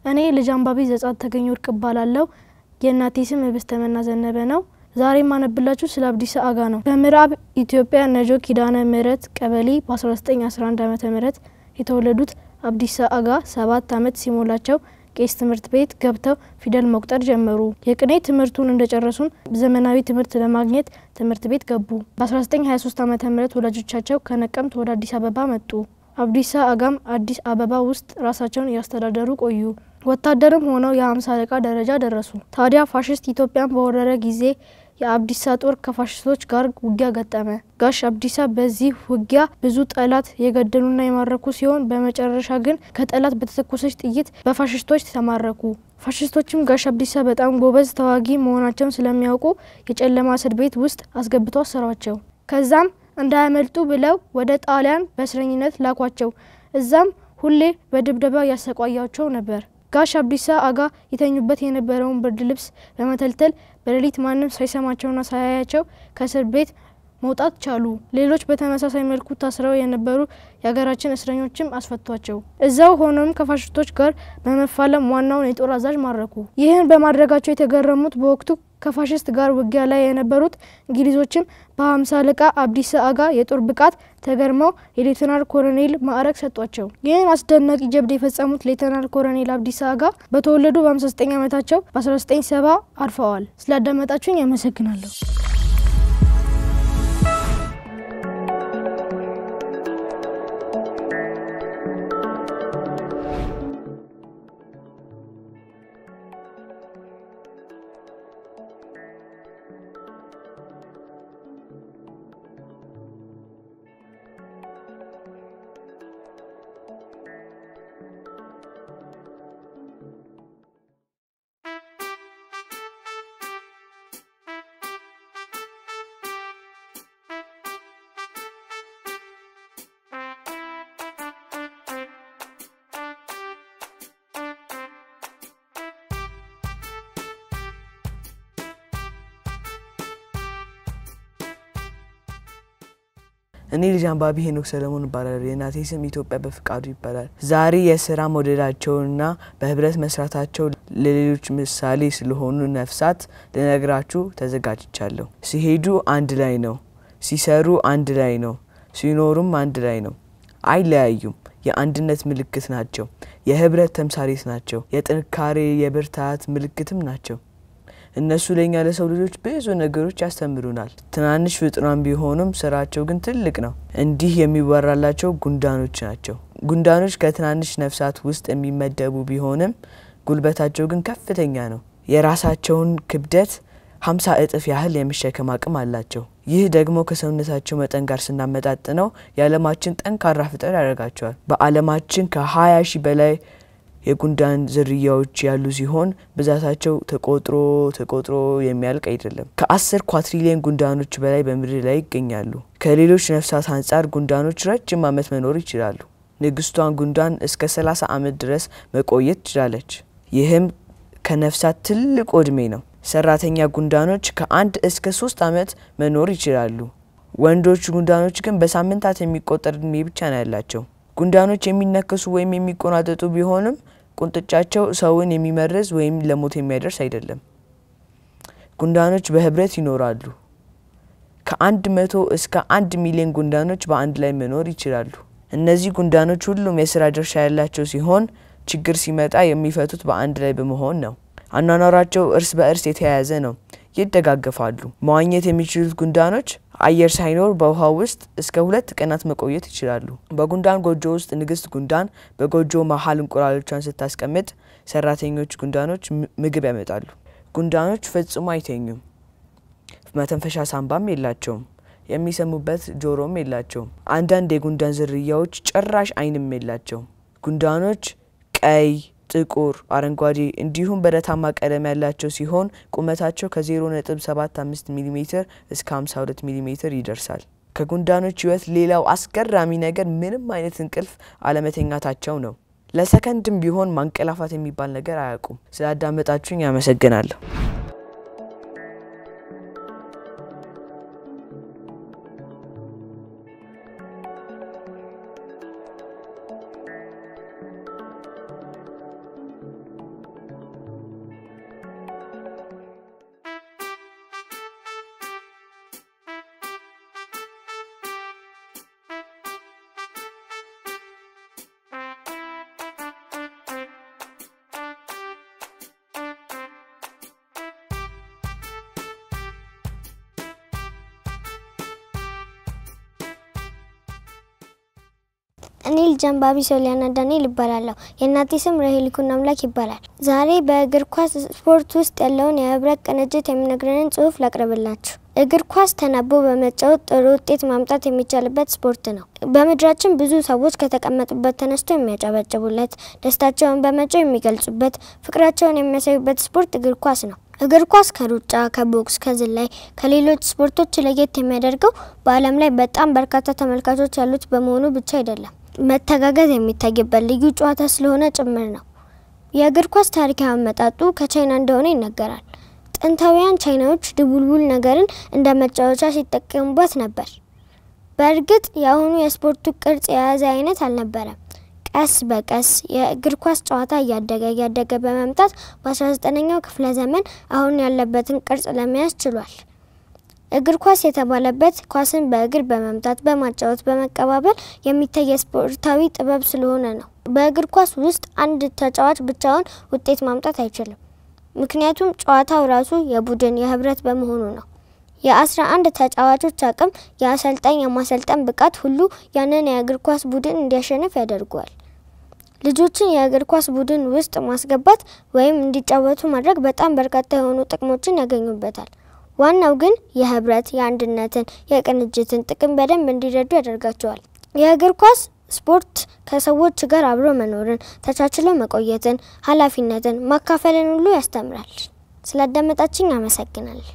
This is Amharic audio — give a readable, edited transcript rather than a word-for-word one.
እኔ ልጅ አንባቢ ዘጻት ተገኝ ወርቅ እባላለሁ። የእናቴ ስም እብስተመና ዘነበ ነው። ዛሬ ማነብላችሁ ስለ አብዲሳ አጋ ነው። በምዕራብ ኢትዮጵያ ነጆ ኪዳነ ምህረት ቀበሌ በ1911 ዓመተ ምህረት የተወለዱት አብዲሳ አጋ 7 ዓመት ሲሞላቸው ቄስ ትምህርት ቤት ገብተው ፊደል መቁጠር ጀመሩ። የቅኔ ትምህርቱን እንደጨረሱም ዘመናዊ ትምህርት ለማግኘት ትምህርት ቤት ገቡ። በ1923 ዓመተ ምህረት ወላጆቻቸው ከነቀምት ወደ አዲስ አበባ መጡ። አብዲሳ አጋም አዲስ አበባ ውስጥ ራሳቸውን ያስተዳደሩ ቆዩ። ወታደርም ሆነው የ50 አለቃ ደረጃ ደረሱ። ታዲያ ፋሽስት ኢትዮጵያን በወረረ ጊዜ የአብዲሳ ጦር ከፋሽስቶች ጋር ውጊያ ገጠመ። ጋሽ አብዲሳ በዚህ ውጊያ ብዙ ጠላት የገደሉና የማረኩ ሲሆን በመጨረሻ ግን ከጠላት በተተኮሰች ጥይት በፋሽስቶች ተማረኩ። ፋሽስቶችም ጋሽ አብዲሳ በጣም ጎበዝ ተዋጊ መሆናቸውን ስለሚያውቁ የጨለማ እስር ቤት ውስጥ አስገብተው አሰሯቸው። ከዛም እንዳያመልጡ ብለው ወደ ጣሊያን በእስረኝነት ላኳቸው። እዛም ሁሌ በድብደባ ያሰቃያቸው ነበር። ጋሽ አብዲሳ አጋ የተኙበት የነበረውን ብርድ ልብስ በመተልተል በሌሊት ማንም ሳይሰማቸውና ሳያያቸው ከእስር ቤት መውጣት ቻሉ። ሌሎች በተመሳሳይ መልኩ ታስረው የነበሩ የሀገራችን እስረኞችም አስፈቷቸው። እዛው ሆኖም ከፋሽስቶች ጋር በመፋለም ዋናውን የጦር አዛዥ ማረኩ። ይህን በማድረጋቸው የተገረሙት በወቅቱ ከፋሽስት ጋር ውጊያ ላይ የነበሩት እንግሊዞችም በ50 አለቃ አብዲሳ አጋ የጦር ብቃት ተገርመው የሌተናል ኮሎኔል ማዕረግ ሰጧቸው። ይህን አስደናቂ ጀብድ የፈጸሙት ሌተናል ኮሎኔል አብዲሳ አጋ በተወለዱ በ59 ዓመታቸው በ1970 አርፈዋል። ስላዳመጣችሁኝ አመሰግናለሁ። እኔ ልጅ አንባቢ ሄኖክ ሰለሞን እባላለሁ። የእናቴ ስም ኢትዮጵያ በፍቃዱ ይባላል። ዛሬ የሥራ ሞዴላቸውና በህብረት መስራታቸው ለሌሎች ምሳሌ ስለሆኑ ነፍሳት ለነግራችሁ ተዘጋጅቻለሁ። ሲሄዱ አንድ ላይ ነው፣ ሲሰሩ አንድ ላይ ነው፣ ሲኖሩም አንድ ላይ ነው። አይለያዩም። የአንድነት ምልክት ናቸው። የህብረት ተምሳሌት ናቸው። የጥንካሬ የብርታት ምልክትም ናቸው። እነሱ ለኛ ለሰው ልጆች ብዙ ነገሮች ያስተምሩናል። ትናንሽ ፍጥሯን ቢሆኑም ስራቸው ግን ትልቅ ነው። እንዲህ የሚወራላቸው ጉንዳኖች ናቸው። ጉንዳኖች ከትናንሽ ነፍሳት ውስጥ የሚመደቡ ቢሆንም ጉልበታቸው ግን ከፍተኛ ነው። የራሳቸውን ክብደት 50 እጥፍ ያህል የሚሸከም አቅም አላቸው። ይህ ደግሞ ከሰውነታቸው መጠን ጋር ስናመጣጥነው የዓለማችን ጠንካራ ፍጥር ያደርጋቸዋል። በዓለማችን ከ20,000 በላይ የጉንዳን ዝርያዎች ያሉ ሲሆን ብዛታቸው ተቆጥሮ የሚያልቅ አይደለም። ከ10 ኳትሪሊየን ጉንዳኖች በላይ በምድር ላይ ይገኛሉ። ከሌሎች ነፍሳት አንፃር ጉንዳኖች ረጅም ዓመት መኖር ይችላሉ። ንግስቷን ጉንዳን እስከ 30 ዓመት ድረስ መቆየት ትችላለች። ይህም ከነፍሳት ትልቅ እድሜ ነው። ሰራተኛ ጉንዳኖች ከ1 እስከ 3 ዓመት መኖር ይችላሉ። ወንዶች ጉንዳኖች ግን በሳምንታት የሚቆጠር እድሜ ብቻ ነው ያላቸው። ጉንዳኖች የሚነከሱ ወይም የሚቆናጠጡ ቢሆንም ቁንጥጫቸው ሰውን የሚመርዝ ወይም ለሞት የሚያደርስ አይደለም። ጉንዳኖች በህብረት ይኖራሉ። ከ100 እስከ 1 ሚሊዮን ጉንዳኖች በአንድ ላይ መኖር ይችላሉ። እነዚህ ጉንዳኖች ሁሉም የሥራ ድርሻ ያላቸው ሲሆን ችግር ሲመጣ የሚፈቱት በአንድ ላይ በመሆን ነው። አኗኗራቸው እርስ በእርስ የተያያዘ ነው። ይደጋገፋሉ። መዋኘት የሚችሉት ጉንዳኖች አየር ሳይኖር በውሃ ውስጥ እስከ 2 ቀናት መቆየት ይችላሉ። በጉንዳን ጎጆ ውስጥ ንግስት ጉንዳን በጎጆ መሃል እንቁላሎቿን ስታስቀምጥ ሰራተኞች ጉንዳኖች ምግብ ያመጣሉ። ጉንዳኖች ፈጽሞ አይተኙም። መተንፈሻ ሳንባም የላቸውም። የሚሰሙበት ጆሮም የላቸውም። አንዳንድ የጉንዳን ዝርያዎች ጭራሽ አይንም የላቸውም። ጉንዳኖች ቀይ፣ ጥቁር፣ አረንጓዴ እንዲሁም በረታማ ቀለም ያላቸው ሲሆን ቁመታቸው ከ0.75 ሚሊ ሜትር እስከ 52 ሚሊ ሜትር ይደርሳል። ከጉንዳኖች ህይወት ሌላው አስገራሚ ነገር ምንም አይነት እንቅልፍ አለመተኛታቸው ነው። ለሰከንድም ቢሆን ማንቀላፋት የሚባል ነገር አያውቁም። ስላዳመጣችሁኝ አመሰግናለሁ። እኔ ልጀንባቢ ሶሊያና ዳንኤል እባላለሁ። የእናቴ ስም ራሄል ኩናምላክ ይባላል። ዛሬ በእግር ኳስ ስፖርት ውስጥ ያለውን የህብረት ቅንጅት የሚነግረንን ጽሑፍ ላቅርብላችሁ። እግር ኳስ ተናቦ በመጫወት ጥሩ ውጤት ማምጣት የሚቻልበት ስፖርት ነው። በምድራችን ብዙ ሰዎች ከተቀመጡበት ተነስተው የሚያጨበጭቡለት፣ ደስታቸውን በመጫወት የሚገልጹበት፣ ፍቅራቸውን የሚያሳዩበት ስፖርት እግር ኳስ ነው። እግር ኳስ ከሩጫ፣ ከቦክስ፣ ከዝላይ ከሌሎች ስፖርቶች ለየት የሚያደርገው በዓለም ላይ በጣም በርካታ ተመልካቾች ያሉት በመሆኑ ብቻ አይደለም፣ መተጋገዝ የሚታይበት ልዩ ጨዋታ ስለሆነ ጭምር ነው። የእግር ኳስ ታሪካዊ አመጣጡ ከቻይና እንደሆነ ይነገራል። ጥንታውያን ቻይናዎች ድቡልቡል ነገርን እንደ መጫወቻ ሲጠቀሙበት ነበር። በእርግጥ የአሁኑ የስፖርቱ ቅርጽ የያዘ አይነት አልነበረም። ቀስ በቀስ የእግር ኳስ ጨዋታ እያደገ በመምጣት በ19ኛው ክፍለ ዘመን አሁን ያለበትን ቅርጽ ለመያዝ ችሏል። እግር ኳስ የተባለበት ኳስን በእግር በመምታት በማጫወት በመቀባበል የሚታይ ስፖርታዊ ጥበብ ስለሆነ ነው። በእግር ኳስ ውስጥ አንድ ተጫዋች ብቻውን ውጤት ማምጣት አይችልም። ምክንያቱም ጨዋታው ራሱ የቡድን የህብረት በመሆኑ ነው። የ11 ተጫዋቾች አቅም የአሰልጣኝ የማሰልጠን ብቃት ሁሉ ያንን የእግር ኳስ ቡድን እንዲያሸንፍ ያደርገዋል። ልጆችን የእግር ኳስ ቡድን ውስጥ ማስገባት ወይም እንዲጫወቱ ማድረግ በጣም በርካታ የሆኑ ጥቅሞችን ያገኙበታል። ዋናው ግን የህብረት፣ የአንድነትን፣ የቅንጅትን ጥቅም በደንብ እንዲረዱ ያደርጋቸዋል። የእግር ኳስ ስፖርት ከሰዎች ጋር አብሮ መኖርን፣ ተቻችሎ መቆየትን፣ ኃላፊነትን፣ ማካፈልን ሁሉ ያስተምራል። ስላዳመጣችኝ አመሰግናለሁ።